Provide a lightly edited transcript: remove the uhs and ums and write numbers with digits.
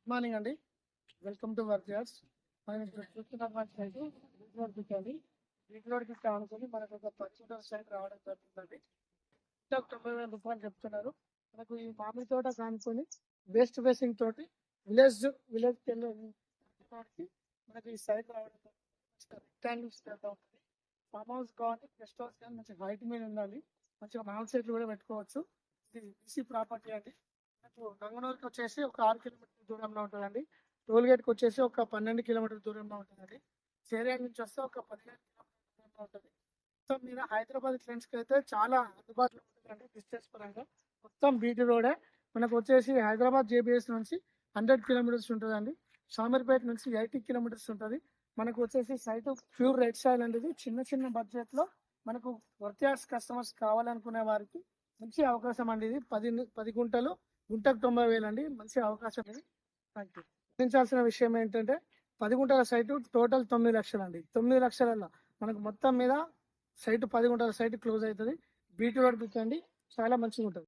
Good morning అండి. Welcome to work yards. మనం ఇప్పుడు చూస్తున్నటువంటి సైట్ రీడ్ పిక్ అండి. రీడ్ పిక్ అనుకుని మనకు ఒక పర్టికులర్ సైట్ రావడం జరుగుతుందండి. 90,000 రూపాయలు చెప్తున్నారు. మనకు ఈ మామిడి తోట కానుకొని వేస్ట్ బేసింగ్ తోటి విలేజ్ విలేజ్ మనకి ఈ సైట్ రావడం రెక్టాంగిల్స్ ఉంటుంది. ఫామ్ హౌస్ కానీ గెస్ట్ హౌస్ కానీ మంచి హైట్ మీద ఉండాలి. మంచిగా మామిడి సెట్లు కూడా పెట్టుకోవచ్చు. ఇది ఈసీ ప్రాపర్టీ అండి. మనకు గంగనూరుకి వచ్చేసి ఒక 6 కిలోమీటర్ల దూరంలో ఉంటుందండి. టోల్ గేట్కి వచ్చేసి ఒక 12 కిలోమీటర్ల దూరంలో ఉంటుందండి. చేరియా నుంచి వస్తే ఒక 15 కిలోమీటర్ల దూరంలో ఉంటుంది. మొత్తం మీద హైదరాబాద్ ఫ్రెండ్స్కి అయితే చాలా అందుబాటులో ఉంటుందండి. డిస్టెన్స్ పరంగా మొత్తం బీటీ రోడే. మనకు వచ్చేసి హైదరాబాద్ జేబీఎస్ నుంచి 100 కిలోమీటర్స్ ఉంటుందండి. షామీర్పేట నుంచి 80 కిలోమీటర్స్ ఉంటుంది. మనకు వచ్చేసి సైట్ ప్యూర్ రెడ్ సాయిల్ అనేది చిన్న చిన్న బడ్జెట్లో మనకు వర్క్ యార్డ్స్ కస్టమర్స్ కావాలనుకునే వారికి మంచి అవకాశం అండి. ఇది 10 గుంటలు, గుంటకు 90,000 అండి. మంచి అవకాశం ఇది. Thank you. గమనించాల్సిన విషయం ఏంటంటే 10 గుంటల సైటు టోటల్ 9 లక్షలు అండి. 9 లక్షలలో మనకు మొత్తం మీద సైట్ 10 గుంటల సైట్ క్లోజ్ అవుతుంది. బీటీ రోడ్ పిక్ అండి. చాలా మంచిగా ఉంటుంది.